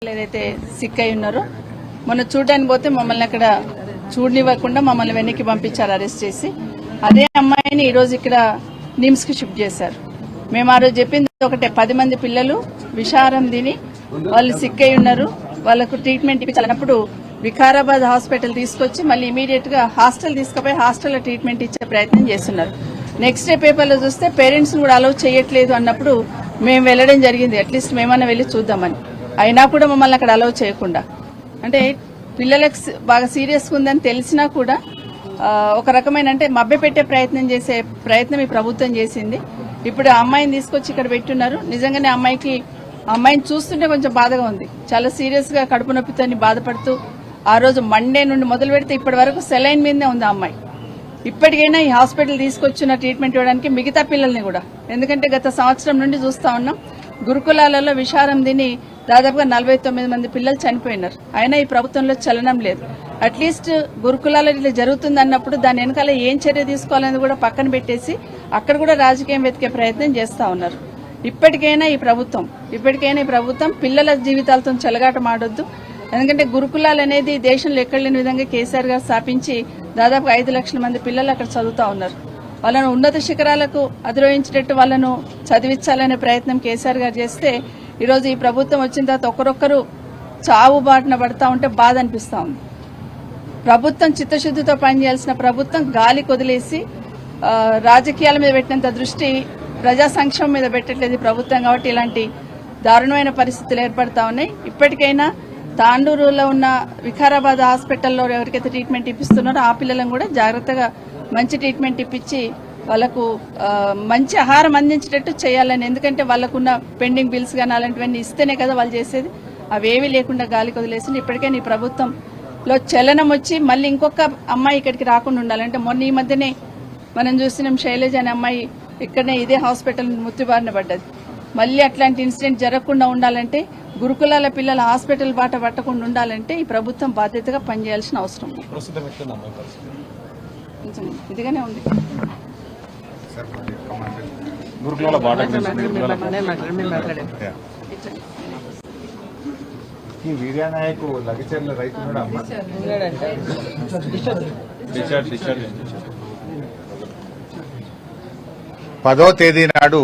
ఏదైతే సిక్ అయి ఉన్నారో మొన్న చూడడానికి పోతే మమ్మల్ని అక్కడ చూడనివ్వకుండా మమ్మల్ని వెనక్కి పంపించారు అరెస్ట్ చేసి. అదే అమ్మాయిని ఈ రోజు ఇక్కడ నిమ్స్ కి షిఫ్ట్ చేశారు. మేము ఆ రోజు చెప్పింది ఒకటే, 10 మంది పిల్లలు విషారం తిని వాళ్ళు సిక్ అయి ఉన్నారు, వాళ్ళకు ట్రీట్మెంట్ ఇప్పించాలన్నప్పుడు వికారాబాద్ హాస్పిటల్ తీసుకొచ్చి మళ్ళీ ఇమీడియట్ గా హాస్టల్ తీసుకుపోయి హాస్టల్లో ట్రీట్మెంట్ ఇచ్చే ప్రయత్నం చేస్తున్నారు. నెక్స్ట్ డే పేపర్లో చూస్తే పేరెంట్స్ కూడా అలౌ చేయట్లేదు అన్నప్పుడు మేము వెళ్లడం జరిగింది, అట్లీస్ట్ మేమన్నా వెళ్లి చూద్దామని. అయినా కూడా మమ్మల్ని అక్కడ అలౌ చేయకుండా, అంటే పిల్లలకు బాగా సీరియస్గా ఉందని తెలిసినా కూడా ఒక రకమైన అంటే మభ్యపెట్టే ప్రయత్నం చేసే ప్రయత్నం ఈ ప్రభుత్వం చేసింది. ఇప్పుడు ఆ అమ్మాయిని తీసుకొచ్చి ఇక్కడ పెట్టున్నారు. నిజంగానే అమ్మాయిని చూస్తుంటే కొంచెం బాధగా ఉంది. చాలా సీరియస్ గా కడుపు నొప్పితో బాధపడుతూ ఆ రోజు మండే నుండి మొదలు పెడితే ఇప్పటి వరకు సెలైన్ మీదనే ఉంది ఆ అమ్మాయి. ఇప్పటికైనా ఈ హాస్పిటల్ తీసుకొచ్చిన ట్రీట్మెంట్ ఇవ్వడానికి మిగతా పిల్లల్ని కూడా, ఎందుకంటే గత సంవత్సరం నుండి చూస్తా ఉన్నాం గురుకులాలలో విషారం తిని దాదాపుగా 49 మంది పిల్లలు చనిపోయినారు. అయినా ఈ ప్రభుత్వంలో చలనం లేదు. అట్లీస్ట్ గురుకులాలలో ఇట్లా జరుగుతుంది అన్నప్పుడు దాని వెనకాల ఏం చర్య తీసుకోవాలని కూడా పక్కన పెట్టేసి అక్కడ కూడా రాజకీయం వెతికే ప్రయత్నం చేస్తా ఉన్నారు. ఇప్పటికైనా ఈ ప్రభుత్వం పిల్లల జీవితాలతో చెలగాటమాడొద్దు. ఎందుకంటే గురుకులాలు అనేది దేశంలో ఎక్కడ లేని విధంగా కేసీఆర్ గారు స్థాపించి దాదాపు 5 లక్షల మంది పిల్లలు అక్కడ చదువుతా ఉన్నారు. వాళ్ళను ఉన్నత శిఖరాలకు అధిరోహించేటట్టు వాళ్ళను చదివించాలనే ప్రయత్నం కేసీఆర్ గారు చేస్తే ఈరోజు ఈ ప్రభుత్వం వచ్చిన తర్వాత ఒకరొక్కరు చావు బాటున పడతా ఉంటే బాధ అనిపిస్తా ఉంది. ప్రభుత్వం చిత్తశుద్దితో పనిచేయాల్సిన ప్రభుత్వం గాలి కొదిలేసి రాజకీయాల మీద పెట్టినంత దృష్టి ప్రజా సంక్షేమం మీద పెట్టట్లేదు ఈ ప్రభుత్వం. కాబట్టి ఇలాంటి దారుణమైన పరిస్థితులు ఏర్పడతా ఉన్నాయి. ఇప్పటికైనా తాండూరులో ఉన్న వికారాబాద్ హాస్పిటల్లో ఎవరికైతే ట్రీట్మెంట్ ఇప్పిస్తున్నారో ఆ పిల్లలను కూడా జాగ్రత్తగా మంచి ట్రీట్మెంట్ ఇప్పించి వాళ్ళకు మంచి ఆహారం అందించేటట్టు చేయాలని. ఎందుకంటే వాళ్ళకున్న పెండింగ్ బిల్స్ కానీ అలాంటివన్నీ ఇస్తేనే కదా వాళ్ళు చేసేది. అవేవీ లేకుండా గాలికి వదిలేసి ఇప్పటికైనా ఈ ప్రభుత్వంలో చలనం వచ్చి మళ్ళీ ఇంకొక అమ్మాయి ఇక్కడికి రాకుండా ఉండాలంటే మొన్న ఈ మధ్యనే మనం చూసినాం శైలజ అనే అమ్మాయి ఇక్కడనే ఇదే హాస్పిటల్ మృత్యుబారిన పడ్డది. మళ్ళీ అట్లాంటి ఇన్సిడెంట్ జరగకుండా ఉండాలంటే గురుకులాల పిల్లల హాస్పిటల్ బాట పట్టకుండా ఉండాలంటే ఈ ప్రభుత్వం బాధ్యతగా పనిచేయాల్సిన అవసరం ఇదిగానే ఉంది. ఈ వీర్యానాయకు లగచర్ల రైతు 10వ తేదీ నాడు